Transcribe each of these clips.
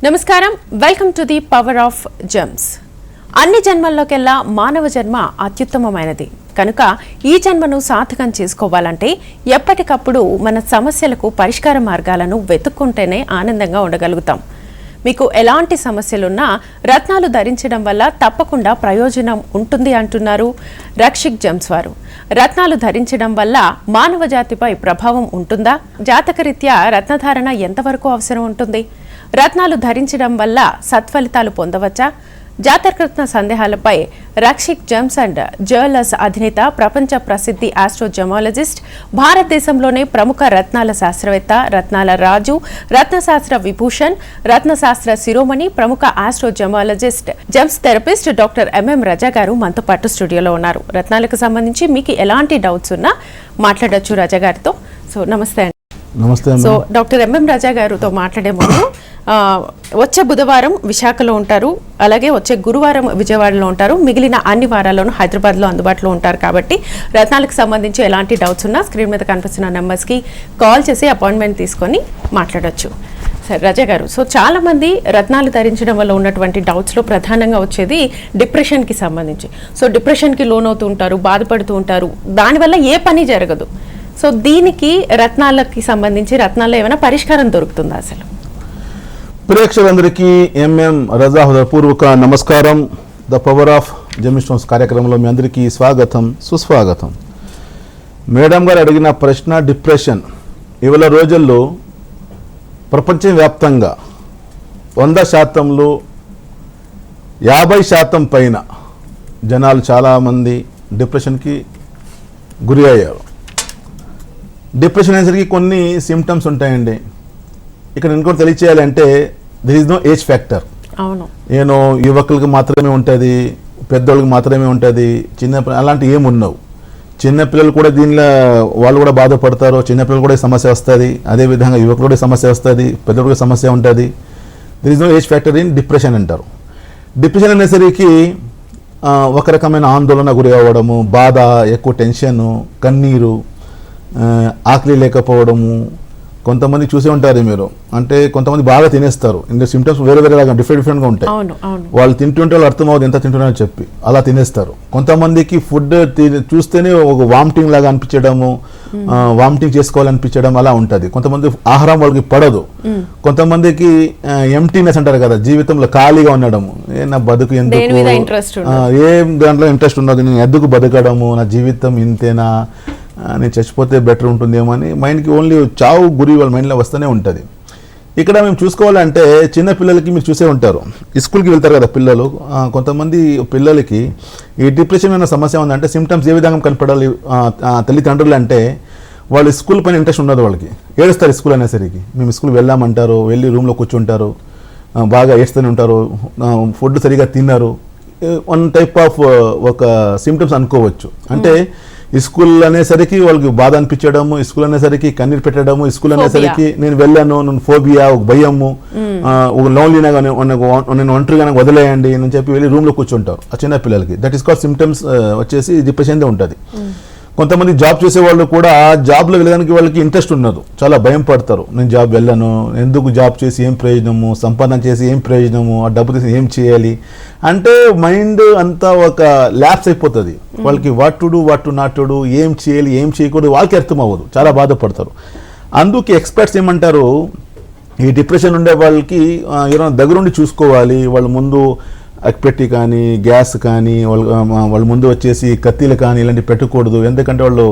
నమస్కారం, welcome to the power of gems. అన్ని జన్మల్లోకెల్లా మానవ జన్మ అత్యుత్తమమైనది కనుక ఈ జన్మను సార్థకం చేసుకోవాలంటే ఎప్పటికప్పుడు మన సమస్యలకు పరిష్కార మార్గాలను వెతుక్కుంటేనే ఆనందంగా ఉండగలుగుతాం. మీకు ఎలాంటి సమస్యలున్నా రత్నాలు ధరించడం వల్ల తప్పకుండా ప్రయోజనం ఉంటుంది అంటున్నారు రక్షిక్ జెమ్స్ వారు. రత్నాలు ధరించడం వల్ల మానవ జాతిపై ప్రభావం ఉంటుందా? జాతకరీత్యా రత్నధారణ ఎంతవరకు అవసరం ఉంటుంది? రత్నాలు ధరించడం వల్ల సత్ఫలితాలు పొందవచ్చా? జాతకరత్న సందేహాలపై రక్షిక్ జెమ్స్ అండ్ జ్యువెలర్స్ అధినేత, ప్రపంచ ప్రసిద్ధి ఆస్ట్రోజెమాలజిస్ట్, భారతదేశంలోనే ప్రముఖ రత్నాల శాస్త్రవేత్త, రత్నాల రాజు, రత్నశాస్త్ర విభూషణ్, రత్నశాస్త్ర శిరోమణి, ప్రముఖ ఆస్ట్రోజెమాలజిస్ట్, జెమ్స్ థెరపిస్ట్ డాక్టర్ ఎంఎం రజా గారు మనతో పాటు స్టూడియోలో ఉన్నారు. రత్నాలకు సంబంధించి మీకు ఎలాంటి డౌట్స్ ఉన్నా మాట్లాడొచ్చు రజా గారితో. సో నమస్తే అండి. నమస్తే. సో డాక్టర్ ఎంఎం రజా గారితో మాట్లాడే ముందు, వచ్చే బుధవారం విశాఖలో ఉంటారు, అలాగే వచ్చే గురువారం విజయవాడలో ఉంటారు, మిగిలిన అన్ని వారాల్లోనూ హైదరాబాద్లో అందుబాటులో ఉంటారు. కాబట్టి రత్నాలకు సంబంధించి ఎలాంటి డౌట్స్ ఉన్నా స్క్రీన్ మీద కనిపిస్తున్న నెంబర్స్కి కాల్ చేసి అపాయింట్మెంట్ తీసుకొని మాట్లాడొచ్చు. సరే రజా గారు, సో చాలామంది రత్నాలు ధరించడం వల్ల ఉన్నటువంటి డౌట్స్లో ప్రధానంగా వచ్చేది డిప్రెషన్కి సంబంధించి. సో డిప్రెషన్కి లోనవుతూ ఉంటారు, బాధపడుతూ ఉంటారు, దానివల్ల ఏ పని జరగదు. సో దీనికి రత్నాలకి సంబంధించి రత్నాల్లో ఏమైనా పరిష్కారం దొరుకుతుందా? అసలు ప్రేక్షకులందరికీ ఎంఎం రజా హృదయపూర్వక నమస్కారం. ద పవర్ ఆఫ్ జెమ్స్టోన్స్ కార్యక్రమంలో మీ అందరికీ స్వాగతం, సుస్వాగతం. మేడం గారు అడిగిన ప్రశ్న డిప్రెషన్. ఇవాళ రోజుల్లో ప్రపంచవ్యాప్తంగా 100%లో 50% పైన జనాలు చాలామంది డిప్రెషన్కి గురి అయ్యారు. డిప్రెషన్ అనేసరికి కొన్ని సిమ్టమ్స్ ఉంటాయండి. ఇక్కడ ఇంకోటి తెలియచేయాలంటే there is no age factor. అవును, నేను యువకులకు మాత్రమే ఉంటుంది, పెద్దోళ్ళకి మాత్రమే ఉంటుంది, చిన్న అలాంటి ఏమి ఉండవు. చిన్నపిల్లలు కూడా దీనిలో వాళ్ళు కూడా బాధపడతారు. చిన్నపిల్లలు కూడా సమస్య వస్తుంది, అదేవిధంగా యువకులు కూడా సమస్య వస్తుంది, పెద్దోళ్ళకి సమస్య ఉంటుంది. There is no age factor in depression అంటారు. డిప్రెషన్ అనేసరికి ఒక రకమైన ఆందోళన గురి అవ్వడము, బాధ, ఎక్కువ టెన్షను, కన్నీరు, ఆకలి లేకపోవడము. కొంతమంది చూసే ఉంటారు మీరు, అంటే కొంతమంది బాగా తినేస్తారు. ఇందులో సిమ్టమ్స్ వేరే లాగా డిఫరెంట్గా ఉంటాయి. వాళ్ళు తింటుంటే వాళ్ళు అర్థం అవుతుంది ఎంత తింటున్నారని చెప్పి అలా తినేస్తారు. కొంతమందికి ఫుడ్ చూస్తేనే ఒక వామిటింగ్ లాగా అనిపించడము, వామిటింగ్ చేసుకోవాలనిపించడం అలా ఉంటుంది. కొంతమంది ఆహారం వాళ్ళకి పడదు. కొంతమందికి ఎంప్టీనెస్ అంటారు కదా, జీవితంలో ఖాళీగా ఉండడము, నా బతుకు ఎందుకు, ఏం దాంట్లో ఇంట్రెస్ట్ ఉండదు, నేను ఎందుకు బతకడము, నా జీవితం ఇంతేనా, నేను చచ్చిపోతే బెటర్ ఉంటుందేమో అని మైండ్కి ఓన్లీ చావు గురి వాళ్ళ మైండ్లో వస్తూనే ఉంటుంది. ఇక్కడ మేము చూసుకోవాలంటే చిన్న పిల్లలకి మీరు చూసే ఉంటారు, స్కూల్కి వెళ్తారు కదా పిల్లలు. కొంతమంది పిల్లలకి ఈ డిప్రెషన్ అనే సమస్య ఉందంటే సిమ్టమ్స్ ఏ విధంగా కనపడాలి తల్లిదండ్రులు అంటే, వాళ్ళు స్కూల్ పైన ఇంట్రెస్ట్ ఉండదు, వాళ్ళకి ఏడుస్తారు. స్కూల్ అనేసరికి మేము స్కూల్ వెళ్ళామంటారు, వెళ్ళి రూమ్లో కూర్చుంటారు, బాగా ఏడుస్తూనే ఉంటారు, ఫుడ్ సరిగా తిన్నారు. వన్ టైప్ ఆఫ్ ఒక సిమ్టమ్స్ అనుకోవచ్చు. అంటే స్కూల్ అనేసరికి వాళ్ళకి బాధ అనిపించడము, స్కూల్ అనేసరికి కన్నీరు పెట్టడము, స్కూల్ అనేసరికి నేను వెళ్ళాను, నేను ఫోబియా, ఒక భయము, ఒక లోన్లీగా నేను ఒంటరిగా నాకు వదిలేయండి అని చెప్పి వెళ్ళి రూమ్లో కూర్చుంటారు ఆ చిన్న పిల్లలకి. దట్ ఈస్ కాల్డ్ సిమ్టమ్స్ వచ్చేసి డిప్రెషన్దే ఉంటుంది. కొంతమంది జాబ్ చేసే వాళ్ళు కూడా జాబ్లో వెళ్ళడానికి వాళ్ళకి ఇంట్రెస్ట్ ఉండదు, చాలా భయం పడతారు. నేను జాబ్ వెళ్ళాను, ఎందుకు జాబ్ చేసి ఏం ప్రయోజనము, సంపాదన చేసి ఏం ప్రయోజనము, ఆ డబ్బు తీసి ఏం చేయాలి అంటే మైండ్ అంతా ఒక ల్యాప్స్ అయిపోతుంది. వాళ్ళకి what to do, what to not to do, ఏం చేయాలి, ఏం చేయకూడదు వాళ్ళకి అర్థం అవ్వదు, చాలా బాధపడతారు. అందుకే ఎక్స్పర్ట్స్ ఏమంటారు, ఈ డిప్రెషన్ ఉండే వాళ్ళకి ఎవరైనా దగ్గరుండి చూసుకోవాలి. వాళ్ళ ముందు అక్పెట్టి కానీ, గ్యాస్ కానీ, వాళ్ళ ముందు వచ్చేసి కత్తిలు కానీ ఇలాంటివి పెట్టకూడదు. ఎందుకంటే వాళ్ళు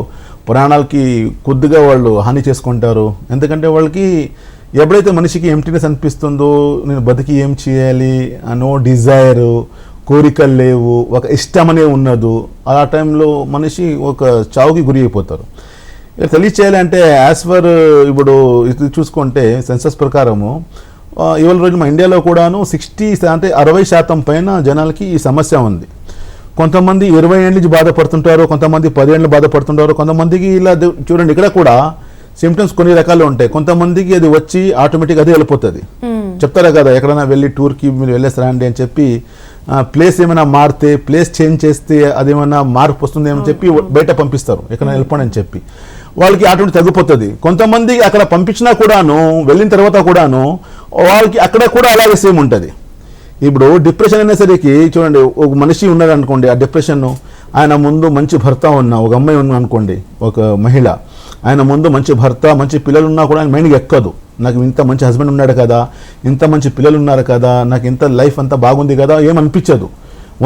ప్రాణాలకి కొద్దిగా వాళ్ళు హాని చేసుకుంటారు. ఎందుకంటే వాళ్ళకి ఎప్పుడైతే మనిషికి ఎంప్టీనెస్ అనిపిస్తుందో, నేను బతికి ఏం చేయాలి, నో డిజైరు, కోరికలు లేవు, ఒక ఇష్టం అనే ఉన్నదు, ఆ టైంలో మనిషి ఒక చావుకి గురి అయిపోతారు. తెలియచేయాలంటే యాజ్ పర్ ఇప్పుడు ఇది చూసుకుంటే సెన్సస్ ప్రకారము ఇవాళ రోజు మా ఇండియాలో కూడాను 60% పైన జనాలకి ఈ సమస్య ఉంది. కొంతమంది 20 ఏళ్ళ నుంచి బాధపడుతుంటారు, కొంతమంది 10 ఏళ్ళు బాధపడుతుంటారు, కొంతమందికి ఇలా చూడండి ఇక్కడ కూడా సిమ్టమ్స్ కొన్ని రకాలు ఉంటాయి. కొంతమందికి అది వచ్చి ఆటోమేటిక్ అదే వెళ్ళిపోతుంది. చెప్తారా కదా, ఎక్కడైనా వెళ్ళి టూర్కి మీరు వెళ్ళేస్తారండి అని చెప్పి ప్లేస్ ఏమైనా మారితే, ప్లేస్ చేంజ్ చేస్తే అదేమైనా మార్పు వస్తుంది అని చెప్పి బయట పంపిస్తారు, ఎక్కడైనా వెళ్ళిపోండి అని చెప్పి. వాళ్ళకి ఆటోమేటిక్ తగ్గిపోతుంది. కొంతమంది అక్కడ పంపించినా కూడాను వెళ్ళిన తర్వాత కూడాను వాళ్ళకి అక్కడ కూడా అలాగే సేమ్ ఉంటుంది. ఇప్పుడు డిప్రెషన్ అనేసరికి చూడండి, ఒక మనిషి ఉన్నాడు అనుకోండి, ఆ డిప్రెషన్ ఆయన ముందు మంచి భర్త ఉన్న ఒక అమ్మాయి ఉన్న అనుకోండి, ఒక మహిళ, ఆయన ముందు మంచి భర్త మంచి పిల్లలు ఉన్నా కూడా ఆయన మైండ్కి ఎక్కదు. నాకు ఇంత మంచి హస్బెండ్ ఉన్నాడు కదా, ఇంత మంచి పిల్లలు ఉన్నారు కదా, నాకు ఇంత లైఫ్ అంతా బాగుంది కదా, ఏమనిపించదు.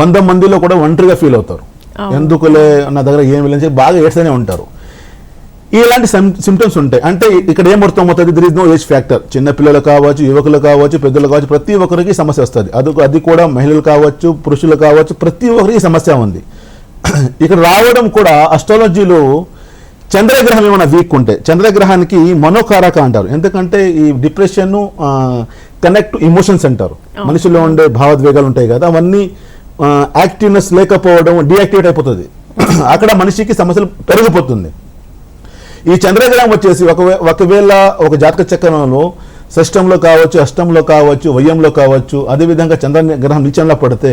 100 మందిలో కూడా ఒంటరిగా ఫీల్ అవుతారు. ఎందుకులే నా దగ్గర ఏం వెళ్ళని చెప్పి బాగా ఏడ్స్తూనే ఉంటారు. ఇలాంటి సిమ్టమ్స్ ఉంటాయి. అంటే ఇక్కడ ఏం అర్థమవుతుంది, there is no age factor. చిన్నపిల్లలు కావచ్చు, యువకులు కావచ్చు, పెద్దలు కావచ్చు, ప్రతి ఒక్కరికి సమస్య వస్తుంది. అది కూడా మహిళలు కావచ్చు, పురుషులు కావచ్చు, ప్రతి ఒక్కరికి సమస్య ఉంది. ఇక్కడ రావడం కూడా అస్ట్రాలజీలో చంద్రగ్రహం ఏమైనా వీక్ ఉంటే, చంద్రగ్రహానికి మనోకారక అంటారు. ఎందుకంటే ఈ డిప్రెషన్ కనెక్ట్ ఇమోషన్స్ అంటారు. మనిషిలో ఉండే భావోద్వేగాలు ఉంటాయి కదా, అవన్నీ యాక్టివ్నెస్ లేకపోవడం డియాక్టివేట్ అయిపోతుంది. అక్కడ మనిషికి సమస్యలు పెరిగిపోతుంది. ఈ చంద్రగ్రహం వచ్చేసి ఒకవేళ ఒక జాతక చక్రంలో షష్టంలో కావచ్చు, అష్టంలో కావచ్చు, వయ్యంలో కావచ్చు, అదేవిధంగా చంద్రగ్రహం నీచంలో పడితే,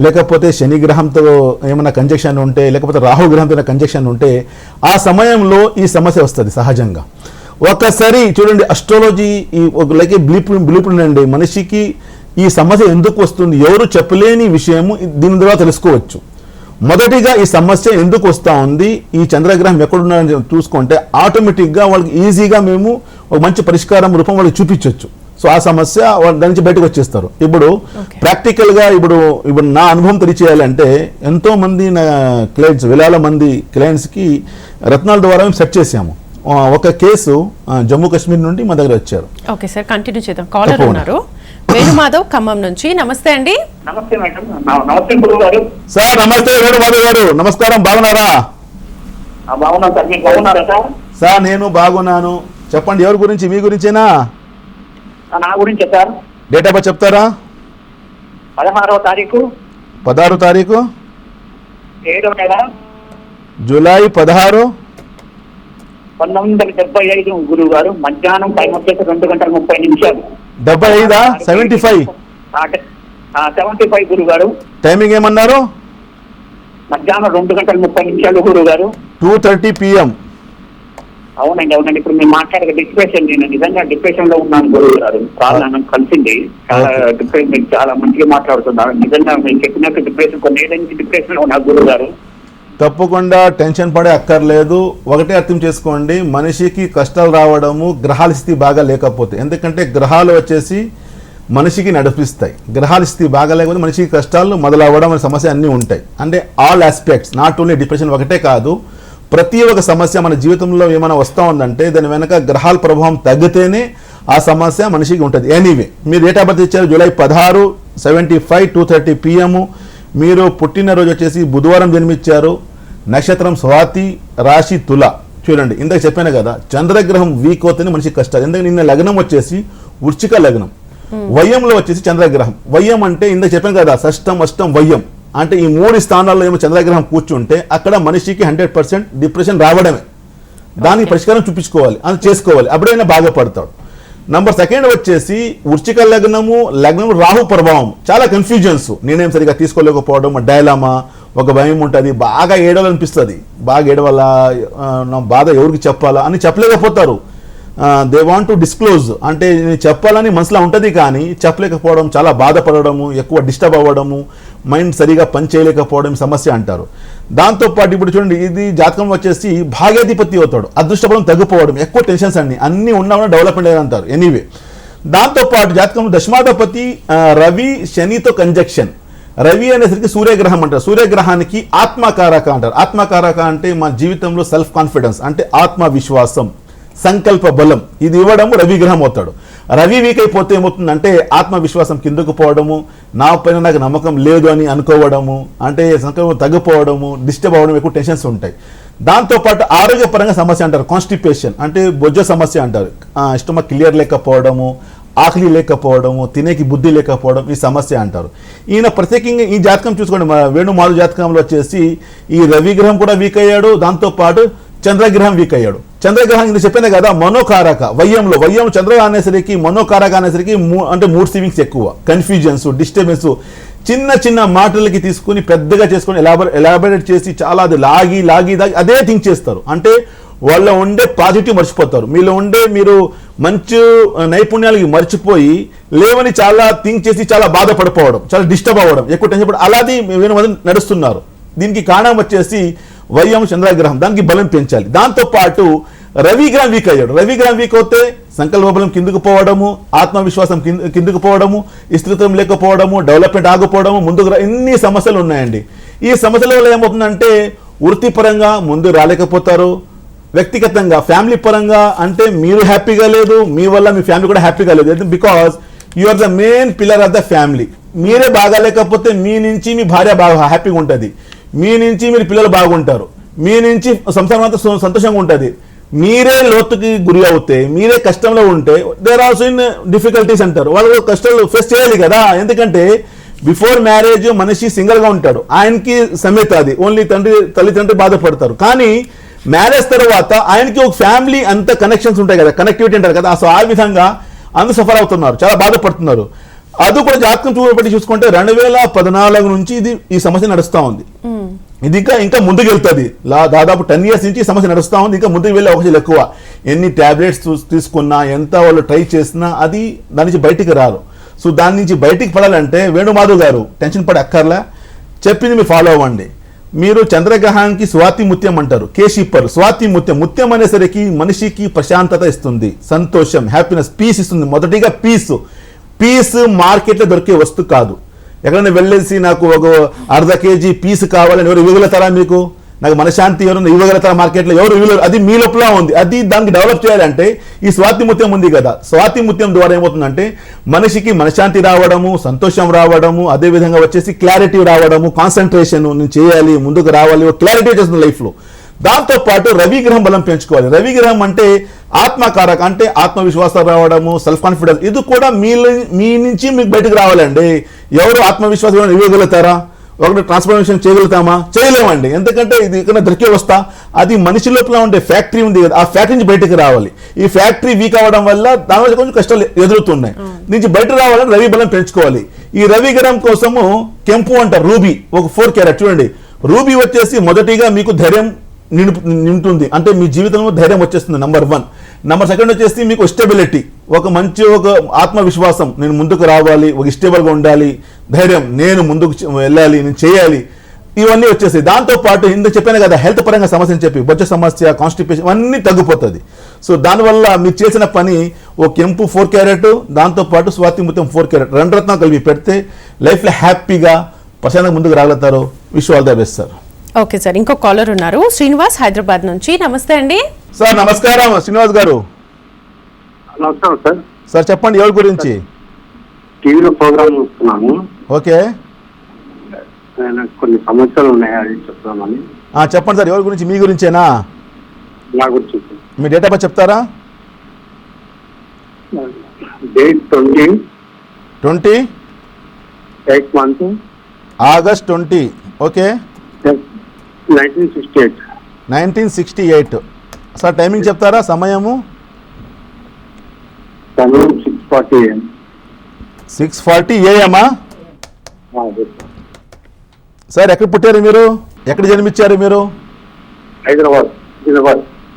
లేకపోతే శని గ్రహంతో ఏమైనా కంజక్షన్ ఉంటే, లేకపోతే రాహు గ్రహంతో కంజక్షన్ ఉంటే, ఆ సమయంలో ఈ సమస్య వస్తుంది సహజంగా. ఒకసారి చూడండి, అస్ట్రాలజీ లైక్ బ్లూ అండి, మనిషికి ఈ సమస్య ఎందుకు వస్తుంది, ఎవరు చెప్పలేని విషయము దీని ద్వారా తెలుసుకోవచ్చు. మొదటిగా ఈ సమస్య ఎందుకు వస్తూ ఉంది, ఈ చంద్రగ్రహం ఎక్కడున్నారని చూసుకుంటే ఆటోమేటిక్గా వాళ్ళకి ఈజీగా మేము ఒక మంచి పరిష్కారం రూపం వాళ్ళకి చూపించవచ్చు. సో ఆ సమస్య దాని నుంచి బయటకు వచ్చేస్తారు. ఇప్పుడు ప్రాక్టికల్గా ఇప్పుడు నా అనుభవం తెలియచేయాలంటే, ఎంతో మంది నా క్లయింట్స్, వేల మంది క్లయింట్స్కి రత్నాల ద్వారా మేము సెట్ చేసాము. ఒక కేసు జమ్మూ కాశ్మీర్ నుండి మా దగ్గర వచ్చారు. ఓకే సార్, కంటిన్యూ చేద్దాం. కాలర్ ఉన్నారు, వేణుమాధవ్ ఖమ్మం నుంచి. నమస్తే అండి. నమస్తే మేడం. నమస్తే గురువు గారు. సార్ నమస్తే వేణుమాధవ్ గారు, నమస్కారం. బాగున్నారా? బాగున్నాను సార్, మీరు బాగున్నారా సార్? సార్ నేను బాగున్నాను. చెప్పండి, ఎవరి గురించి? మీ గురించేనా? నా గురించే సార్. డేట్ ఆఫ్ బర్త్ చెప్తారా? 16వ తారీఖు 16 తారీఖు 7వ నెల జూలై 16 1975 గురువు గారు. మధ్యాహ్నం టైం వచ్చేసి 2:30 75 75 75 గురువు గారు. టైమింగ్ ఏమన్నారు? మధ్యాహ్నం 2:30 గురువు గారు. 2:30 PM. అవునండి. ఇప్పుడు మీరు మాట్లాడే డిప్రెషన్, నేను నిజంగా డిప్రెషన్ లో ఉన్నాను గురువు గారు. చాలా నాకు కలిసింది. చాలా డిప్రెషన్, మీరు చాలా మంచిగా మాట్లాడుతున్నారు. నిజంగా మీరు చెప్పినట్టు డిప్రెషన్ కొన్ని ఏళ్ళ నుంచి డిప్రెషన్ లో ఉన్నారు గురువు గారు. తప్పకుండా టెన్షన్ పడే అక్కర్లేదు. ఒకటే అర్థం చేసుకోండి, మనిషికి కష్టాలు రావడము గ్రహాల స్థితి బాగా లేకపోతే. ఎందుకంటే గ్రహాలు వచ్చేసి మనిషికి నడిపిస్తాయి. గ్రహాల స్థితి బాగా లేకపోతే మనిషికి కష్టాలు మొదలవ్వడం అనే సమస్య అన్నీ ఉంటాయి. అంటే all aspects, not only depression ఒకటే కాదు, ప్రతి ఒక్క సమస్య మన జీవితంలో ఏమైనా వస్తూ ఉందంటే దాని వెనక గ్రహాల ప్రభావం తగ్గితేనే ఆ సమస్య మనిషికి ఉంటుంది. ఎనీవే, మీరు డేట్ ఆఫ్ బర్త్ ఇచ్చారు జూలై 16 75 2:30 PM. మీరు పుట్టినరోజు వచ్చేసి బుధవారం జన్మించారు. నక్షత్రం స్వాతి, రాశి తుల. చూడండి, ఇందాక చెప్పాను కదా, చంద్రగ్రహం వీక్ అవుతేనే మనిషికి కష్టాలు. ఎందుకంటే నిన్న లగ్నం వచ్చేసి వృశ్చిక లగ్నం, వయ్యంలో వచ్చేసి చంద్రగ్రహం. వయ్యం అంటే ఇందాక చెప్పాను కదా, షష్టం అష్టం వయ్యం అంటే ఈ 3 స్థానాల్లో ఏమో చంద్రగ్రహం కూర్చుంటే అక్కడ మనిషికి 100% డిప్రెషన్ రావడమే. దానికి పరిష్కారం చూపించుకోవాలి, అది చేసుకోవాలి, అప్పుడైనా బాగుపడతాడు. నంబర్ 2 వచ్చేసి వృశ్చిక లగ్నము రాహు ప్రభావం. చాలా కన్ఫ్యూజన్స్, నేనేం సరిగా తీసుకోలేకపోవడం, డైలామా, ఒక భయం ఉంటుంది, బాగా ఏడవాలనిపిస్తుంది, బాగా ఏడవాలా, నా బాధ ఎవరికి చెప్పాలా అని చెప్పలేకపోతారు. దే వాంట్ టు డిస్క్లోజ్, అంటే చెప్పాలని మనసులో ఉంటుంది కానీ చెప్పలేకపోవడం, చాలా బాధపడము, ఎక్కువ డిస్టర్బ్ అవ్వడము, మైండ్ సరిగా పని చేయలేకపోవడం సమస్య అంటారు. దాంతోపాటు ఇప్పుడు చూడండి, ఇది జాతకం వచ్చేసి భాగ్యాధిపతి అవుతాడు, అదృష్టపడం తగ్గిపోవడం, ఎక్కువ టెన్షన్స్ అన్నీ ఉన్నా డెవలప్మెంట్ అంటారు. ఎనీవే, దాంతోపాటు జాతకంలో దశమాధిపతి రవి శనితో కంజక్షన్. రవి అనేసరికి సూర్యగ్రహం అంటారు. సూర్యగ్రహానికి ఆత్మకారక అంటారు. ఆత్మకారక అంటే మన జీవితంలో సెల్ఫ్ కాన్ఫిడెన్స్, అంటే ఆత్మవిశ్వాసం, సంకల్ప బలం, ఇది ఇవ్వడము రవి గ్రహం అవుతాడు. రవి వీక్ అయిపోతే ఏమవుతుందంటే ఆత్మవిశ్వాసం కిందకు పోవడము, నా పైన నాకు నమ్మకం లేదు అని అనుకోవడము, అంటే సంకల్పం తగ్గిపోవడము, డిస్టర్బ్ అవ్వడం, ఎక్కువ టెన్షన్స్ ఉంటాయి. దాంతోపాటు ఆరోగ్యపరంగా సమస్య అంటారు, కాన్స్టిపేషన్ అంటే బొజ్జ సమస్య అంటారు. స్టమక్ క్లియర్ లేకపోవడము, ఆకలి లేకపోవడము, తినేకి బుద్ధి లేకపోవడం, ఈ సమస్య అంటారు. ఈయన ప్రత్యేకంగా ఈ జాతకం చూసుకోండి, వేణుమాధవ్ జాతకంలో వచ్చేసి ఈ రవి గ్రహం కూడా వీక్ అయ్యాడు, దాంతోపాటు చంద్రగ్రహం వీక్ అయ్యాడు. చంద్రగ్రహం ఇది చెప్పాను కదా, మనోకారక. వయ్యం చంద్రగ్రహం అనేసరికి మనోకారక అనేసరికి అంటే మూడ్ స్వింగ్స్ ఎక్కువ, కన్ఫ్యూజన్స్, డిస్టర్బెన్స్, చిన్న మాటలకి తీసుకుని పెద్దగా చేసుకొని ఎలాబరేట్ చేసి చాలా అది లాగి అదే థింక్ చేస్తారు. అంటే వాళ్ళలో ఉండే పాజిటివ్ మర్చిపోతారు. మీరు మంచి నైపుణ్యాలకి మర్చిపోయి లేవని చాలా థింక్ చేసి చాలా బాధపడిపోవడం, చాలా డిస్టర్బ్ అవ్వడం, ఎక్కువ టెన్షన్ పడి అలాది మంది నడుస్తున్నారు. దీనికి కారణం వచ్చేసి వయం చంద్రగ్రహం, దానికి బలం పెంచాలి. దాంతోపాటు రవిగ్రహం వీక్ అయ్యాడు. రవిగ్రహం వీక్ అవుతే సంకల్ప బలం కిందకు పోవడము, ఆత్మవిశ్వాసం కిందకు పోవడము, స్థిరత్వం లేకపోవడము, డెవలప్మెంట్ ఆగిపోవడము, ముందుకు ఇన్ని సమస్యలు ఉన్నాయండి. ఈ సమస్యల వల్ల ఏమవుతుందంటే వృత్తిపరంగా ముందు రాలేకపోతారు, వ్యక్తిగతంగా ఫ్యామిలీ పరంగా అంటే మీరు హ్యాపీగా లేదు, మీ వల్ల మీ ఫ్యామిలీ కూడా హ్యాపీగా లేదు. Because you are the main pillar of the family. మీరే బాగా లేకపోతే మీ నుంచి మీ భార్య బాగా హ్యాపీగా ఉంటుంది, మీ నుంచి మీరు పిల్లలు బాగుంటారు, మీ నుంచి సంసారం అంతా సంతోషంగా ఉంటుంది. మీరే లోతుకి గురి అవుతే, మీరే కష్టంలో ఉంటే దేర్ ఆల్సో ఇన్ డిఫికల్టీస్ అంటారు. వాళ్ళు కష్టాలు ఫేస్ చేయాలి కదా. ఎందుకంటే బిఫోర్ మ్యారేజ్ మనిషి సింగిల్గా ఉంటాడు, ఆయనకి సమేత అది ఓన్లీ తల్లిదండ్రులు బాధపడతారు. కానీ మ్యారేజ్ తర్వాత ఆయనకి ఒక ఫ్యామిలీ అంత కనెక్షన్స్ ఉంటాయి కదా, కనెక్టివిటీ అంటారు కదా. సో ఆ విధంగా అందరూ సఫర్ అవుతున్నారు, చాలా బాధపడుతున్నారు. అది కూడా జాతకం చూడబట్టి చూసుకుంటే 2014 నుంచి ఈ సమస్య నడుస్తూ ఉంది. ఇది ఇంకా ముందుకు వెళ్తుంది. దాదాపు 10 years నుంచి ఈ సమస్య నడుస్తూ ఉంది. ఇంకా ముందుకు వెళ్ళే అవకాశాలు ఎక్కువ. ఎన్ని టాబ్లెట్స్ తీసుకున్నా, ఎంత వాళ్ళు ట్రై చేసినా అది దాని నుంచి బయటికి రారు. సో దాని నుంచి బయటికి పడాలంటే వేణుమాధవ్ గారు టెన్షన్ పడి అక్కర్లా, చెప్పింది మీరు ఫాలో అవ్వండి. మీరు చంద్రగ్రహానికి స్వాతి ముత్యం అంటారు, కేశిప్పర్ స్వాతి ముత్యం. ముత్యం అనేసరికి మనిషికి ప్రశాంతత ఇస్తుంది, సంతోషం, హ్యాపీనెస్, పీస్ ఇస్తుంది. మొదటిగా పీస్ మార్కెట్లో దొరికే వస్తువు కాదు. ఎక్కడైనా వెళ్ళేసి నాకు ఒక 1/2 kg పీస్ కావాలని ఎవరు ఇవ్వగలుగుతారా? మీకు నాకు మనశాంతి ఎవరైనా ఇవ్వగలుగుతారా? మార్కెట్లో ఎవరు ఇవ్వలేరు. అది మీ లోపల ఉంది. అది దానికి డెవలప్ చేయాలంటే ఈ స్వాతి ముత్యం ఉంది కదా, స్వాతి ముత్యం ద్వారా ఏమవుతుందంటే మనిషికి మనశాంతి రావడము, సంతోషం రావడము, అదేవిధంగా వచ్చేసి క్లారిటీ రావడము, కాన్సన్ట్రేషన్, నేను చేయాలి, ముందుకు రావాలి, క్లారిటీ వచ్చేస్తుంది లైఫ్లో. దాంతోపాటు రవిగ్రహం బలం పెంచుకోవాలి. రవిగ్రహం అంటే ఆత్మకారక, అంటే ఆత్మవిశ్వాసం రావడము, సెల్ఫ్ కాన్ఫిడెన్స్. ఇది కూడా మీ నుంచి మీకు బయటకు రావాలండి. ఎవరు ఆత్మవిశ్వాసం ఇవ్వగలుగుతారా? ఒకటి ట్రాన్స్ఫర్మేషన్ చేయగలుగుతామా? చేయలేమండి. ఎందుకంటే ఇది ఇక్కడ దొరికే వస్తా, అది మనిషి లోపల ఉండే ఫ్యాక్టరీ ఉంది కదా, ఆ ఫ్యాక్టరీ నుంచి బయటకు రావాలి. ఈ ఫ్యాక్టరీ వీక్ అవ్వడం వల్ల దానివల్ల కొంచెం కష్టాలు ఎదురుతున్నాయి. నుంచి బయట రావాలని రవి బలం పెంచుకోవాలి. ఈ రవిగ్రహం కోసము కెంపు అంటారు, రూబీ, ఒక 4 carat చూడండి. రూబీ వచ్చేసి మొదటిగా మీకు ధైర్యం నింటుంది, అంటే మీ జీవితంలో ధైర్యం వచ్చేస్తుంది, నెంబర్ 1. నెంబర్ 2 వచ్చేసి మీకు స్టెబిలిటీ, ఒక ఆత్మవిశ్వాసం, నేను ముందుకు రావాలి, ఒక స్టేబుల్గా ఉండాలి, ధైర్యం, నేను ముందుకు వెళ్ళాలి, నేను చేయాలి, ఇవన్నీ వచ్చేసి. దాంతోపాటు ఇందుకు చెప్పాను కదా హెల్త్ పరంగా సమస్య అని చెప్పి, బొజ్జ సమస్య, కాన్స్టిపేషన్, ఇవన్నీ తగ్గిపోతుంది. సో దానివల్ల మీరు చేసిన పని ఓ కెంపు 4 carat, దాంతోపాటు స్వాతి ముత్యం 4 carat, 2 రత్నాలు కలిపి పెడితే లైఫ్లో హ్యాపీగా ప్రశాంతంగా ముందుకు రాగలుగుతారు. Wish all the best sir. Okay sir, ఇంకో కాలర్ ఉన్నారు, శ్రీనివాస్ హైదరాబాద్ నుంచి. నమస్తే అండి సార్. నమస్కారం శ్రీనివాస్ గారు. నమస్కారం సార్. సార్ చెప్పండి, ఎవరి గురించి? టీవీలో ప్రోగ్రామ్ చూస్తున్నాను. ఓకే, నాకు కొన్ని సమస్యలు ఉన్నాయి, అది చెప్తామని. చెప్పండి సార్, ఎవరి గురించి? మీ గురించేనా? నా గురించి. మీ డేట్ ఆఫ్ బర్త్ చెప్తారా? Date 20 month August 20. Okay, 1968. Sir timing చెప్తారా? సమయము 6:40 AM. సార్ ఎక్కడ పుట్టారు మీరు? ఎక్కడ జన్మించారు మీరు?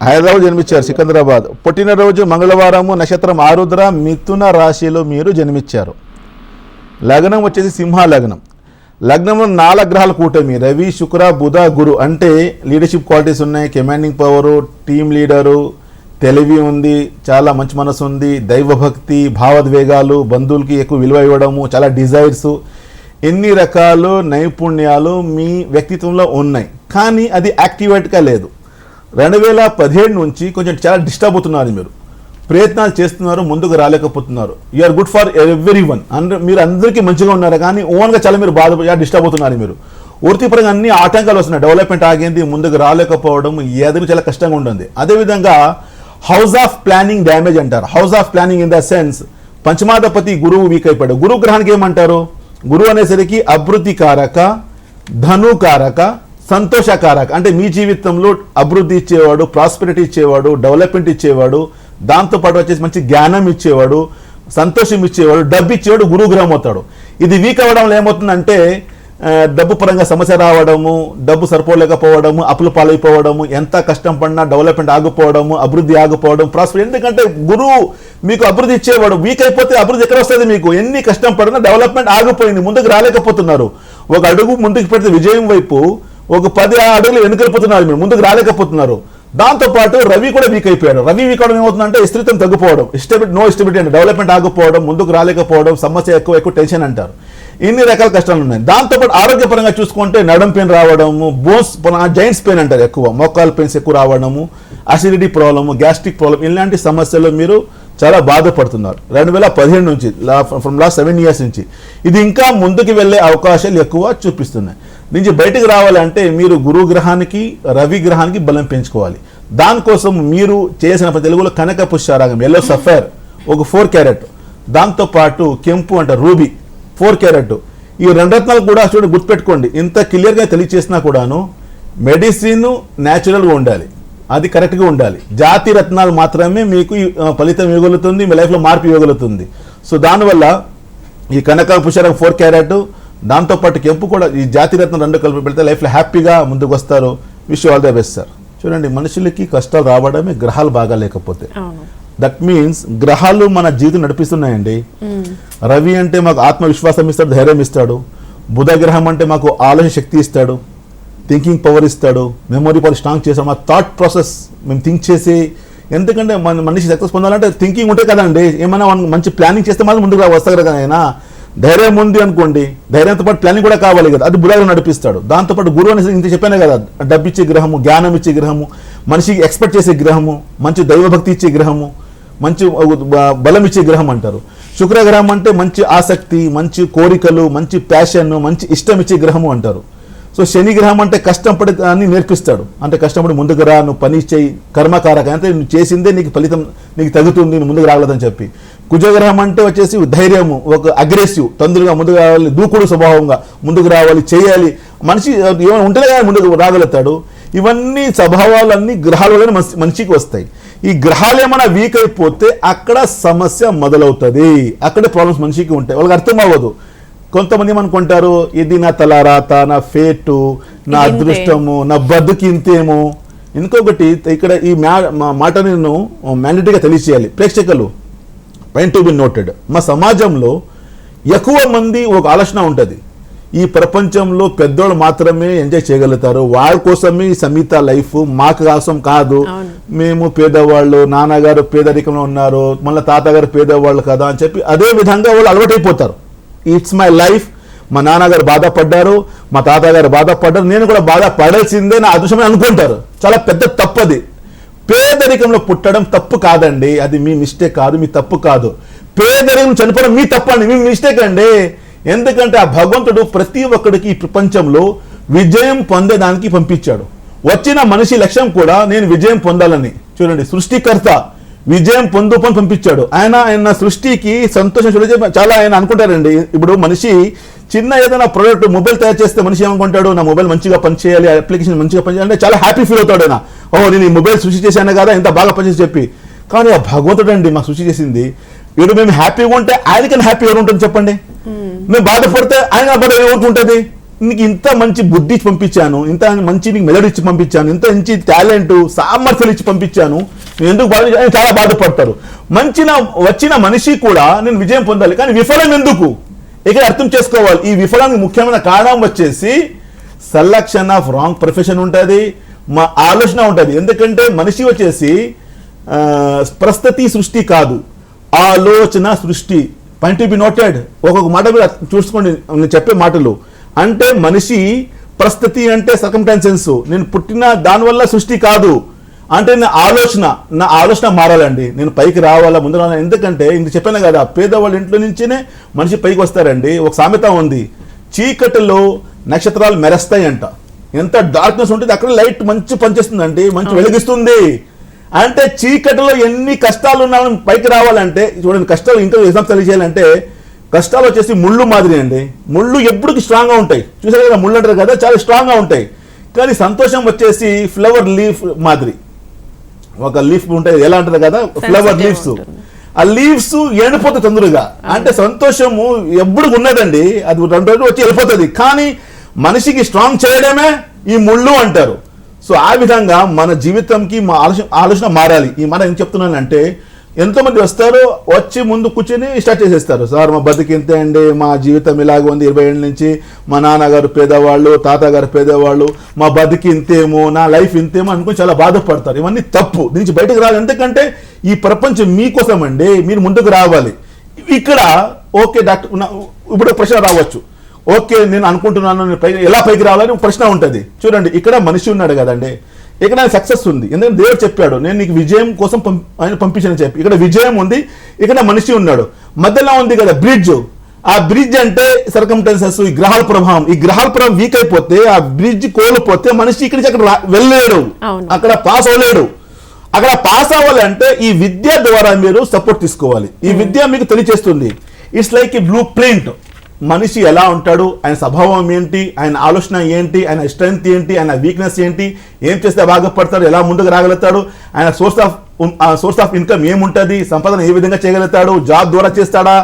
హైదరాబాద్ జన్మించారు, సికింద్రాబాద్. పుట్టినరోజు మంగళవారము, నక్షత్రం ఆరుద్ర, మిథున రాశిలో మీరు జన్మించారు. లగ్నం వచ్చేసి సింహ లగ్నం. లగ్నంలో 4 గ్రహాల కూటమి, రవి, శుక్ర, బుధ, గురు. అంటే లీడర్షిప్ క్వాలిటీస్ ఉన్నాయి, కమాండింగ్ పవరు, టీమ్ లీడరు, తెలివి ఉంది, చాలా మంచి మనసు ఉంది, దైవభక్తి, భావోద్వేగాలు, బంధువులకి ఎక్కువ విలువ ఇవ్వడము, చాలా డిజైర్స్, ఎన్ని రకాలు నైపుణ్యాలు మీ వ్యక్తిత్వంలో ఉన్నాయి. కానీ అది యాక్టివేట్గా లేదు. 2017 నుంచి కొంచెం చాలా డిస్టర్బ్ అవుతున్నారు. మీరు ప్రయత్నాలు చేస్తున్నారు, ముందుకు రాలేకపోతున్నారు. You're good for every one, మీరు అందరికీ మంచిగా ఉన్నారు, కానీ ఓన్గా చాలా మీరు డిస్టర్బ్ అవుతున్నారు. మీరు వృత్తిపరంగా అన్ని ఆటంకాలు వస్తున్నాయి, డెవలప్మెంట్ ఆగింది, ముందుకు రాలేకపోవడం, ఏదైనా చాలా కష్టంగా ఉంటుంది. అదేవిధంగా హౌస్ ఆఫ్ ప్లానింగ్ డ్యామేజ్ అంటారు. House of planning in the sense పంచమాధిపతి గురువు వీక్ అయిపోయాడు. గురువు గ్రహానికి ఏమంటారు? గురువు అనేసరికి అభివృద్ధి కారక, ధనుకారక, సంతోషకారక. అంటే మీ జీవితంలో అభివృద్ధి ఇచ్చేవాడు, ప్రాస్పెరిటీ ఇచ్చేవాడు, డెవలప్మెంట్ ఇచ్చేవాడు, దాంతోపాటు వచ్చేసి మంచి జ్ఞానం ఇచ్చేవాడు, సంతోషం ఇచ్చేవాడు, డబ్బు ఇచ్చేవాడు గురువు గ్రహం అవుతాడు. ఇది వీక్ అవ్వడం వల్ల ఏమవుతుందంటే డబ్బు పరంగా సమస్య రావడము, డబ్బు సరిపోలేకపోవడము, అప్పులు పాలైపోవడము, ఎంత కష్టం పడినా డెవలప్మెంట్ ఆగిపోవడము, అభివృద్ధి ఆగిపోవడం, ప్రాస్పర్. ఎందుకంటే గురువు మీకు అభివృద్ధి ఇచ్చేవాడు. వీక్ అయిపోతే అభివృద్ధి ఎక్కడ వస్తుంది? మీకు ఎన్ని కష్టం పడినా డెవలప్మెంట్ ఆగిపోయింది, ముందుకు రాలేకపోతున్నారు. ఒక అడుగు ముందుకు పెడితే విజయం వైపు ఒక 10 అడుగులు వెనుకెళ్ళిపోతున్నారు, మీరు ముందుకు రాలేకపోతున్నారు. దాంతోపాటు రవి కూడా వీక్ అయిపోయాడు. రవి వీక్ అవడం ఏమవుతుందంటే స్థిరత్వం తగ్గిపోవడం, నో స్టెబిలిటీ అంటే డెవలప్మెంట్ ఆగిపోవడం, ముందుకు రాలేకపోవడం, సమస్య ఎక్కువ టెన్షన్ అంటారు. ఇన్ని రకాల కష్టాలు ఉన్నాయి. దాంతోపాటు ఆరోగ్యపరంగా చూసుకుంటే నడం పెయిన్ రావడము, బోన్స్ జాయింట్స్ పెయిన్ అంటారు ఎక్కువ, మోకాల పెయిన్స్ ఎక్కువ రావడము, అసిడిటీ ప్రాబ్లము, గ్యాస్ట్రిక్ ప్రాబ్లం, ఇలాంటి సమస్యలు మీరు చాలా బాధపడుతున్నారు 2015 నుంచి, ఫ్రమ్ లాస్ట్ 7 years నుంచి. ఇది ఇంకా ముందుకు వెళ్ళే అవకాశాలు ఎక్కువ చూపిస్తున్నాయి. నుంచి బయటకు రావాలంటే మీరు గురు గ్రహానికి, రవి గ్రహానికి బలం పెంచుకోవాలి. దానికోసం మీరు చేసిన తెలుగులో కనక పుష్యరాగం, ఎల్లో సఫైర్ ఒక 4 క్యారెట్, దాంతోపాటు కెంపు అంటారు రూబీ 4 క్యారెట్. ఈ 2 రత్నాలు కూడా చూడండి, గుర్తుపెట్టుకోండి. ఇంత క్లియర్గా తెలియచేసినా కూడాను మెడిసిన్ న్యాచురల్గా ఉండాలి, అది కరెక్ట్గా ఉండాలి. జాతి రత్నాలు మాత్రమే మీకు ఫలితం ఇవ్వగలుగుతుంది, మీ లైఫ్లో మార్పు ఇవ్వగలుగుతుంది. సో దానివల్ల ఈ కనక పుష్యరాగం 4 క్యారెట్, దాంతోపాటు కెంపు కూడా, ఈ జాతి రత్నం 2 కలిపి పెడితే లైఫ్లో హ్యాపీగా ముందుకు వస్తారు. Wish all the best sir. చూడండి, మనుషులకి కష్టాలు రావడమే గ్రహాలు బాగా లేకపోతే. దట్ మీన్స్ గ్రహాలు మన జీవితం నడిపిస్తున్నాయండి. రవి అంటే మాకు ఆత్మవిశ్వాసం ఇస్తాడు, ధైర్యం ఇస్తాడు. బుధ గ్రహం అంటే మాకు ఆలోచన శక్తి ఇస్తాడు, థింకింగ్ పవర్ ఇస్తాడు, మెమొరీ పవర్ స్ట్రాంగ్ చేస్తాడు. మా థాట్ ప్రాసెస్ మేము థింక్ చేసి, ఎందుకంటే మనిషి సక్సెస్ పొందాలంటే థింకింగ్ ఉంటే కదండి. ఏమైనా మంచి ప్లానింగ్ చేస్తే మాత్రం ముందుకు వస్తారు కదా. ఆయన ధైర్యం ఉంది అనుకోండి, ధైర్యంతో పాటు ప్లానింగ్ కూడా కావాలి కదా, అది బుధ నడిపిస్తాడు. దాంతోపాటు గురువు అనేసి ఇంత చెప్పానే కదా, డబ్బు ఇచ్చే గ్రహము, జ్ఞానం ఇచ్చే గ్రహము, మనిషికి ఎక్స్పెక్ట్ చేసే గ్రహము, మంచి దైవభక్తి ఇచ్చే గ్రహము, మంచి బలం ఇచ్చే గ్రహం అంటారు. శుక్రగ్రహం అంటే మంచి ఆసక్తి, మంచి కోరికలు, మంచి ప్యాషన్, మంచి ఇష్టం ఇచ్చే గ్రహము అంటారు. సో శని గ్రహం అంటే కష్టపడి అని నేర్పిస్తాడు, అంటే కష్టపడి ముందుకు రా, నువ్వు పని చేయి, కర్మకారక అంటే నువ్వు చేసిందే నీకు ఫలితం నీకు తగ్గుతుంది, నువ్వు ముందుకు రాగలదని చెప్పి. కుజగ్రహం అంటే వచ్చేసి ధైర్యము, ఒక అగ్రెసివ్, తొందరగా ముందుకు రావాలి, దూకుడు స్వభావంగా ముందుకు రావాలి, చేయాలి. మనిషి ఏమైనా ఉంటేనే కానీ ముందుకు రాగలుగుతాడు. ఇవన్నీ స్వభావాలన్నీ గ్రహాల వల్లనే మనిషికి వస్తాయి. ఈ గ్రహాలు ఏమైనా వీక్ అయిపోతే అక్కడ సమస్య మొదలవుతుంది, అక్కడే ప్రాబ్లమ్స్ మనిషికి ఉంటాయి. వాళ్ళకి అర్థం అవ్వదు. కొంతమంది ఏమనుకుంటారు, ఇది నా తలారాత, నా ఫేటు, నా అదృష్టము, నా బతుకింతేమో. ఇంకొకటి ఇక్కడ ఈ మాట నేను మ్యాండేటరీగా తెలియచేయాలి ప్రేక్షకులు, పాయింట్ టు బి నోటెడ్. మా సమాజంలో ఎక్కువ మంది ఒక ఆలోచన ఉంటుంది, ఈ ప్రపంచంలో పెద్దోళ్ళు మాత్రమే ఎంజాయ్ చేయగలుగుతారు, వాళ్ళ కోసమే సమిత లైఫ్, మాకు కోసం కాదు, మేము పేదవాళ్ళు, నాన్నగారు పేదరికంలో ఉన్నారు, మళ్ళీ తాతగారు పేదవాళ్ళు కదా అని చెప్పి అదే విధంగా వాళ్ళు అలవాటైపోతారు. ఇట్స్ మై లైఫ్, మా నాన్నగారు బాధపడ్డారు, మా తాతగారు బాధపడ్డారు, నేను కూడా బాధపడాల్సిందే, నా అదృష్టమే అనుకుంటారు. చాలా పెద్ద తప్పది. పేదరికంలో పుట్టడం తప్పు కాదండి, అది మీ మిస్టేక్ కాదు, మీ తప్పు కాదు. పేదరికం చనిపోవడం మీ తప్పండి, మీ మిస్టేక్ అండి. ఎందుకంటే ఆ భగవంతుడు ప్రతి ఒక్కడికి ఈ ప్రపంచంలో విజయం పొందేదానికి పంపించాడు. వచ్చిన మనిషి లక్ష్యం కూడా నేను విజయం పొందాలని. చూడండి, సృష్టికర్త విజయం పొందుకొని పంపించాడు. ఆయన సృష్టికి సంతోషం చాలా ఆయన అనుకుంటారండి. ఇప్పుడు మనిషి చిన్న ఏదైనా ప్రోడక్ట్ మొబైల్ తయారు చేస్తే మనిషి ఏమనుకుంటాడు, నా మొబైల్ మంచిగా పనిచేయాలి, అప్లికేషన్ మంచిగా పనిచేయాలి అంటే చాలా హ్యాపీ ఫీల్ అవుతాడు ఆయన. ఓహో, నేను ఈ మొబైల్ సృష్టి చేశాను కదా, ఇంత బాగా పనిచేసి చెప్పి. కానీ ఆ భగవంతుడు అండి మాకు సృష్టి చేసింది. ఇప్పుడు మేము హ్యాపీగా ఉంటే ఆయనకన్నా హ్యాపీ ఎవరు ఉంటుంది చెప్పండి? మేము బాధపడితే ఆయన బాధ ఎవరుకుంటుంది? నీకు ఇంత మంచి బుద్ధి ఇచ్చి పంపించాను, ఇంత మంచి నీకు మెదడు ఇచ్చి పంపించాను, ఇంత మంచి టాలెంట్ సామర్థ్యాలు ఇచ్చి పంపించాను, నేను ఎందుకు ఆయన చాలా బాధపడతారు. వచ్చిన మనిషి కూడా నేను విజయం పొందాలి, కానీ విఫలం ఎందుకు? ఇక్కడ అర్థం చేసుకోవాలి. ఈ విఫలానికి ముఖ్యమైన కారణం వచ్చేసి సెలక్షన్ ఆఫ్ రాంగ్ ప్రొఫెషన్ ఉంటుంది, మా ఆలోచన ఉంటుంది. ఎందుకంటే మనిషి వచ్చేసి పరిస్థితి సృష్టి కాదు, ఆలోచన సృష్టి. Point to be noted. ఒక్కొక్క మాట మీరు చూసుకోండి, నేను చెప్పే మాటలు. అంటే మనిషి పరిస్థితి అంటే సర్కమ్స్టాన్సెస్, నేను పుట్టిన దానివల్ల సృష్టి కాదు. అంటే నా ఆలోచన మారాలండి, నేను పైకి రావాలా, ముందు రావాలా. ఎందుకంటే ఇంక చెప్పాను కదా, పేదవాళ్ళ ఇంట్లో నుంచినే మనిషి పైకి వస్తారండి. ఒక సామెత ఉంది, చీకటిలో నక్షత్రాలు మెరుస్తాయి అంట. ఎంత డార్క్నెస్ ఉంటుంది అక్కడ లైట్ మంచి పనిచేస్తుందండి, మంచి వెలిగిస్తుంది. అంటే చీకటిలో ఎన్ని కష్టాలు ఉన్నా పైకి రావాలంటే, చూడండి, కష్టాలు ఇంకా ఎగ్జాంపుల్ తెలియజేయాలంటే, కష్టాలు వచ్చేసి ముళ్ళు మాదిరి అండి. ముళ్ళు ఎప్పటికీ స్ట్రాంగ్గా ఉంటాయి. చూసారు కదా, ముళ్ళు అంటారు కదా, చాలా స్ట్రాంగ్గా ఉంటాయి. కానీ సంతోషం వచ్చేసి ఫ్లవర్ లీఫ్ మాదిరి. ఒక లీఫ్ ఉంటాయి, ఎలా అంటారు కదా, ఫ్లవర్ లీవ్స్. ఆ లీవ్స్ ఎండిపోతాయి తొందరగా. అంటే సంతోషము ఎప్పుడు ఉన్నదండి, అది 2 రోజులు వచ్చి వెళ్ళిపోతుంది. కానీ మనిషికి స్ట్రాంగ్ చేయడమే ఈ ముళ్ళు అంటారు. సో ఆ విధంగా మన జీవితంకి మా ఆలోచన మారాలి. ఈ మాట ఏం చెప్తున్నానంటే, ఎంతో మంది వస్తారు, వచ్చి ముందు కూర్చొని స్టార్ట్ చేసేస్తారు. సార్ మా బతికి ఇంతే అండి, మా జీవితం ఇలాగ ఉంది, 20 ఏళ్ళ నుంచి మా నాన్నగారు పేదవాళ్ళు, తాతగారు పేదవాళ్ళు, మా బతికి ఇంతేమో, నా లైఫ్ ఇంతేమో అనుకుని చాలా బాధపడతారు. ఇవన్నీ తప్పు. దీని నుంచి బయటకు రావాలి. ఎందుకంటే ఈ ప్రపంచం మీకోసం అండి, మీరు ముందుకు రావాలి. ఇక్కడ ఓకే డాక్టర్, ఇప్పుడు ప్రశ్న రావచ్చు, ఓకే నేను అనుకుంటున్నాను ఎలా పైకి రావాలని ప్రశ్న ఉంటుంది. చూడండి, ఇక్కడ మనిషి ఉన్నాడు కదండి, ఇక్కడ సక్సెస్ ఉంది. ఎందుకంటే దేవుడు చెప్పాడు, నేను నీకు విజయం కోసం ఆయన పంపించాను చెప్పి. ఇక్కడ విజయం ఉంది, ఇక్కడ మనిషి ఉన్నాడు. మధ్యలో ఉంది కదా బ్రిడ్జ్. ఆ బ్రిడ్జ్ అంటే సర్కమ్స్టాన్సెస్, ఈ గ్రహాల ప్రభావం. ఈ గ్రహాల ప్రభావం వీక్ అయిపోతే, ఆ బ్రిడ్జ్ కోల్పోతే మనిషి ఇక్కడి నుంచి అక్కడ వెళ్ళలేడు, అక్కడ పాస్ అవ్వలేడు. అక్కడ పాస్ అవ్వాలంటే ఈ విద్య ద్వారా మీరు సపోర్ట్ తీసుకోవాలి. ఈ విద్య మీకు తెలియచేస్తుంది. It's like A blue print. మనిషి ఎలా ఉంటాడు, ఆయన స్వభావం ఏంటి, ఆయన ఆలోచన ఏంటి, ఆయన స్ట్రెంగ్త్ ఏంటి, ఆయన వీక్నెస్ ఏంటి, ఏం చేస్తే బాగుపడతాడు, ఎలా ముందుకు రాగలుగుతాడు, ఆయన సోర్స్ ఆఫ్ ఇన్కమ్ ఏముంటుంది, సంపాదన ఏ విధంగా చేయగలుగుతాడు, జాబ్ ద్వారా చేస్తాడా,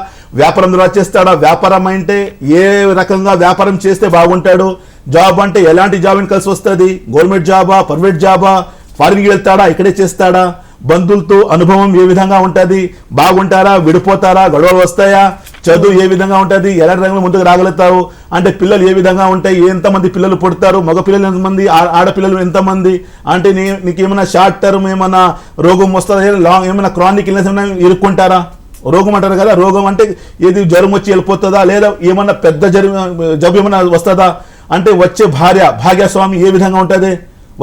వ్యాపారం ద్వారా చేస్తాడా, వ్యాపారం అంటే ఏ రకంగా వ్యాపారం చేస్తే బాగుంటాడు, జాబ్ అంటే ఎలాంటి జాబ్ కలిసి వస్తుంది, గవర్నమెంట్ జాబా, ప్రైవేట్ జాబా, ఫారిన్కి వెళ్తాడా, ఇక్కడే చేస్తాడా, బంధువులతో అనుభవం ఏ విధంగా ఉంటుంది, బాగుంటారా, విడిపోతారా, గొడవలు వస్తాయా, చదువు ఏ విధంగా ఉంటుంది, ఎలాంటి రంగంలో ముందుకు రాగలుగుతావు, అంటే పిల్లలు ఏ విధంగా ఉంటాయి, ఎంతమంది పిల్లలు పుడతారు, మగ పిల్లలు ఎంతమంది, ఆడపిల్లలు ఎంతమంది, అంటే నీకు ఏమైనా షార్ట్ టర్మ్ ఏమైనా రోగం వస్తుందా, లాంగ్ ఏమైనా క్రానిక్ ఇల్నెస్ ఏమైనా ఇరుక్కుంటారా. రోగం అంటారు కదా, రోగం అంటే ఏది జ్వరం వచ్చి వెళ్ళిపోతుందా, లేదా ఏమన్నా పెద్ద జబ్బు ఏమైనా వస్తుందా, అంటే వచ్చే భాగ్యస్వామి ఏ విధంగా ఉంటుంది,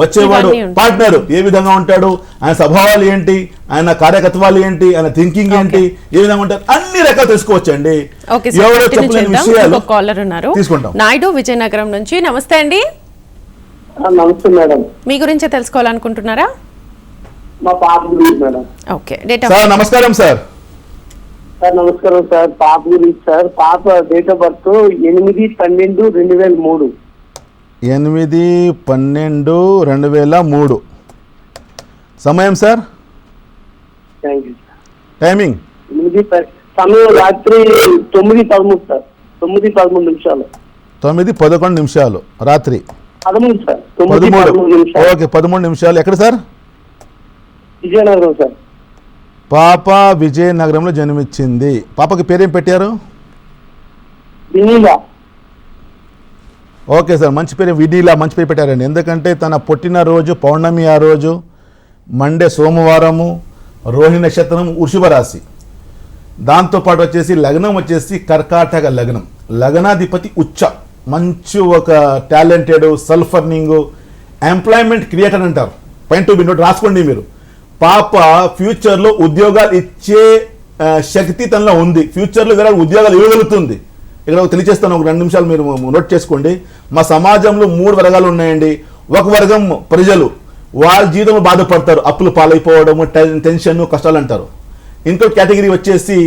వచ్చేవాడు పార్ట్నర్ ఏ విధంగా ఉంటాడు, ఆయన స్వభావాలు ఏంటి, ఆయన కార్యకత్వాలు ఏంటి, ఆయన థింకింగ్ ఏంటి, ఏ విధంగా ఉంటారు, అన్ని రకాలు తెలుసుకోవచ్చండి. ఎవరో చెప్పలేని విషయాలు తీసుకుంటాం. నాయుడు విజయనగరం నుంచి, నమస్తే అండి. నమస్తే మేడం. మీ గురించి తెలుసుకోవాలనుకుంటున్నారా? మా పాప గురించి మేడం. ఓకే, సార్ నమస్కారం సార్. సార్ నమస్కారం సార్. పాప గురించి సార్, పాప డేట్ ఆఫ్ బర్త్ 8/12/2003. 8/12/2003. సమయం సార్, టైమింగ్ సమయం రాత్రి 9:13 సార్. 9:13 నిమిషాలు. 9:11 నిమిషాలు రాత్రి 13 సార్. 13. ఓకే, 13 నిమిషాలు. ఎక్కడ సార్? విజయనగరం సార్. పాప విజయనగరంలో జన్మించింది. పాపకి పేరేం పెట్టారు? వినీలా. ఓకే సార్, మంచి పేరు వినీలా, మంచి పేరు పెట్టారండి. ఎందుకంటే తన పుట్టినరోజు పౌర్ణమి, ఆ రోజు మండే సోమవారము, రోహిణి నక్షత్రం, వృషభ రాశి. దాంతోపాటు వచ్చేసి లగ్నం వచ్చేసి కర్కాటక లగ్నం. లగ్నాధిపతి ఉచ్చ, మంచి ఒక talented, self earning, employment creator అంటారు. పాయింట్ టు బి నోట్ రాసుకోండి మీరు. పాప ఫ్యూచర్లో ఉద్యోగాలు ఇచ్చే శక్తి తనలో ఉంది. ఫ్యూచర్లో వేరే ఉద్యోగాలు ఇవ్వగలుగుతుంది. ఇక్కడ తెలియజేస్తాను, ఒక 2 నిమిషాలు మీరు నోట్ చేసుకోండి. మా సమాజంలో 3 వర్గాలు ఉన్నాయండి. ఒక వర్గం ప్రజలు, వాళ్ళ జీవితంలో బాధపడతారు, అప్పులు పాలైపోవడము, టెన్షన్, కష్టాలు అంటారు. ఇంకో కేటగిరీ వచ్చేసి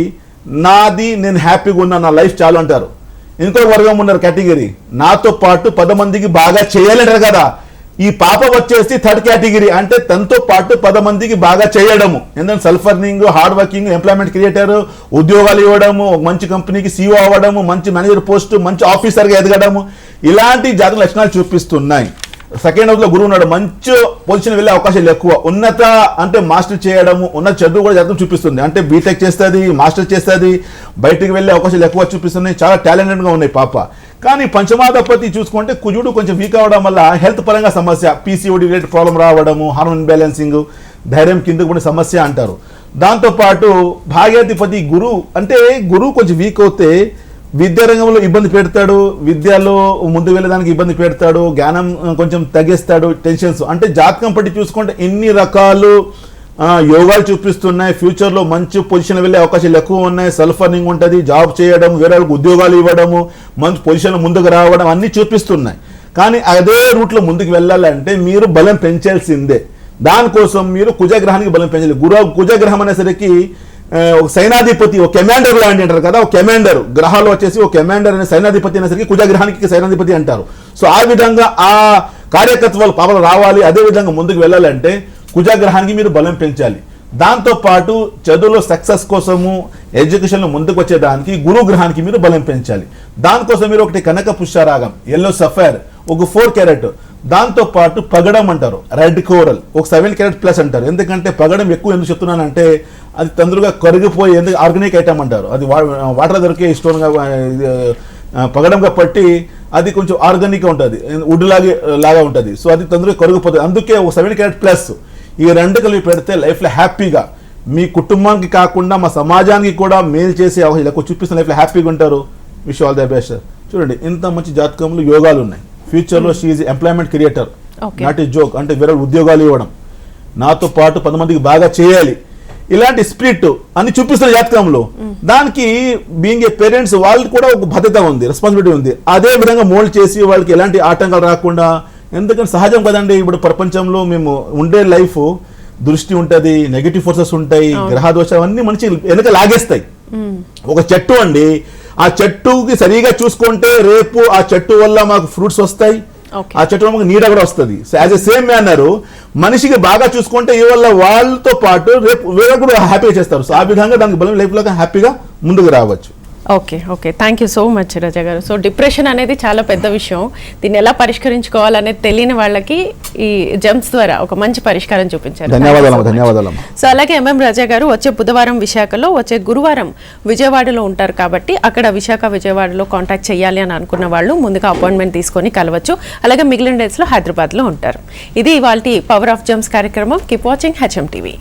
నాది, నేను హ్యాపీగా ఉన్నా, నా లైఫ్ చాలు అంటారు. ఇంకో వర్గం ఉన్నారు కేటగిరీ, నాతో పాటు 10 మందికి బాగా చేయాలంటారు కదా. ఈ పాప వచ్చేసి థర్డ్ కేటగిరీ, అంటే తనతో పాటు 10 మందికి బాగా చేయడము. ఎందుకంటే self earning, hard working, employment creator, ఉద్యోగాలు ఇవ్వడము, మంచి కంపెనీకి సీఈఓ అవ్వడము, మంచి మేనేజర్ పోస్ట్, మంచి ఆఫీసర్గా ఎదగడము, ఇలాంటి జాతక లక్షణాలు చూపిస్తున్నాయి. సెకండ్ హౌస్లో గురువు ఉన్నాడు, మంచి పొజిషన్ వెళ్ళే అవకాశాలు ఎక్కువ. ఉన్నత అంటే మాస్టర్ చేయడము, ఉన్నత చదువు కూడా జాతకం చూపిస్తుంది. అంటే బీటెక్ చేస్తుంది, మాస్టర్ చేస్తుంది, బయటికి వెళ్ళే అవకాశాలు ఎక్కువ చూపిస్తున్నాయి. చాలా టాలెంటెడ్గా ఉన్నాయి పాప. కానీ పంచమాధిపతి చూసుకుంటే కుజుడు కొంచెం వీక్ అవ్వడం వల్ల హెల్త్ పరంగా సమస్య, పీసీఓడి రిలేటెడ్ ప్రాబ్లం రావడము, హార్మోన్ బ్యాలెన్సింగ్, ధైర్యం కిందకు కూడా సమస్య అంటారు. దాంతోపాటు భాగ్యాధిపతి గురువు, అంటే గురువు కొంచెం వీక్ అవుతే విద్యారంగంలో ఇబ్బంది పెడతాడు, విద్యలో ముందు వెళ్ళడానికి ఇబ్బంది పెడతాడు, జ్ఞానం కొంచెం తగ్గిస్తాడు, టెన్షన్స్. అంటే జాతకం పట్టి చూసుకుంటే ఇన్ని రకాలు యోగాలు చూపిస్తున్నాయి. ఫ్యూచర్లో మంచి పొజిషన్ వెళ్ళే అవకాశాలు ఎక్కువ ఉన్నాయి. సెల్ఫ్ ఎర్నింగ్ ఉంటుంది, జాబ్ చేయడం, వేరే వాళ్ళకి ఉద్యోగాలు ఇవ్వడము, మంచి పొజిషన్ ముందుకు రావడం అన్నీ చూపిస్తున్నాయి. కానీ అదే రూట్లో ముందుకు వెళ్ళాలంటే మీరు బలం పెంచాల్సిందే. దానికోసం మీరు కుజగ్రహానికి బలం పెంచాలి. కుజగ్రహం అనేసరికి ఒక సైనాధిపతి, ఒక కమాండర్ లాంటి అంటారు కదా, ఒక కమాండర్ గ్రహాలు వచ్చేసి ఒక కమాండర్ అనే సైనాధిపతి అనేసరికి కుజగ్రహానికి సైనాధిపతి అంటారు. సో ఆ విధంగా ఆ కార్యకత్వాలు పాపలు రావాలి. అదే విధంగా ముందుకు వెళ్ళాలంటే కుజగ్రహానికి మీరు బలం పెంచాలి. దాంతోపాటు చదువులో సక్సెస్ కోసము ఎడ్యుకేషన్లో ముందుకు వచ్చేదానికి గురుగ్రహానికి మీరు బలం పెంచాలి. దానికోసం మీరు ఒకటి కనక పుష్యరాగం, ఎల్లో సఫైర్, ఒక 4 క్యారెట్, దాంతోపాటు పగడం అంటారు, రెడ్ కోరల్, ఒక 7 క్యారెట్ ప్లస్ అంటారు. ఎందుకంటే పగడం ఎక్కువ ఎందుకు చెప్తున్నానంటే అది తొందరగా కరిగిపోయి ఎందుకు ఆర్గానిక్ ఐటమ్ అంటారు. అది వాటర్ దొరికే స్టోన్గా పగడంగా పట్టి అది కొంచెం ఆర్గానిక్గా ఉంటుంది, వుడ్ లాగా ఉంటుంది. సో అది తొందరగా కరిగిపోతుంది. అందుకే ఒక 7 క్యారెట్ ప్లస్ ఈ 2 కలిపి పెడితే లైఫ్లో హ్యాపీగా మీ కుటుంబానికి కాకుండా మా సమాజానికి కూడా మేలు చేసే ఇలా చూపిస్తున్న లైఫ్లో హ్యాపీగా ఉంటారు. Wish all the best. చూడండి ఇంత మంచి జాతకంలో యోగాలు ఉన్నాయి. ఫ్యూచర్లో she is employment creator, not ఈ జోక్. అంటే వేరే ఉద్యోగాలు ఇవ్వడం, నాతో పాటు 10 మందికి బాగా చేయాలి, ఇలాంటి స్పిరిట్ అని చూపిస్తున్న జాతకంలో. దానికి బీయింగ్ ఏ పేరెంట్స్ వాళ్ళకి కూడా ఒక బాధ్యత ఉంది, రెస్పాన్సిబిలిటీ ఉంది. అదే విధంగా మోల్డ్ చేసి వాళ్ళకి ఎలాంటి ఆటంకాలు రాకుండా, ఎందుకంటే సహజం కదండి ఇప్పుడు ప్రపంచంలో మేము ఉండే లైఫ్ దృష్టి ఉంటుంది, నెగిటివ్ ఫోర్సెస్ ఉంటాయి, గ్రహదోషాలు అన్ని మంచి వెనక లాగేస్తాయి. ఒక చెట్టు అండి, ఆ చెట్టుకి సరిగా చూసుకుంటే రేపు ఆ చెట్టు వల్ల మాకు ఫ్రూట్స్ వస్తాయి, ఆ చెట్టు వల్ల మాకు నీడ కూడా వస్తుంది. So as a same manner మనిషికి బాగా చూసుకుంటే ఈ వల్ల వాళ్ళతో పాటు రేపు వేరే కూడా హ్యాపీగా చేస్తారు. సో ఆ విధంగా దానికి బలం లైఫ్లో హ్యాపీగా ముందుకు రావచ్చు. Okay thank you so much Raza గారు. సో డిప్రెషన్ అనేది చాలా పెద్ద విషయం, దీన్ని ఎలా పరిష్కరించుకోవాలనేది తెలియని వాళ్ళకి ఈ జెమ్స్ ద్వారా ఒక మంచి పరిష్కారం చూపించారు. ధన్యవాదాలు. సో అలాగే ఎంఎం రజా గారు వచ్చే బుధవారం విశాఖలో, వచ్చే గురువారం విజయవాడలో ఉంటారు కాబట్టి అక్కడ విజయవాడలో కాంటాక్ట్ చేయాలి అని అనుకున్న వాళ్ళు ముందుగా అపాయింట్మెంట్ తీసుకొని కలవచ్చు. అలాగే మిగిలిన డేస్లో హైదరాబాద్లో ఉంటారు. ఇది ఇవాల్టి పవర్ ఆఫ్ జెమ్స్ కార్యక్రమం. Keep watching HM TV.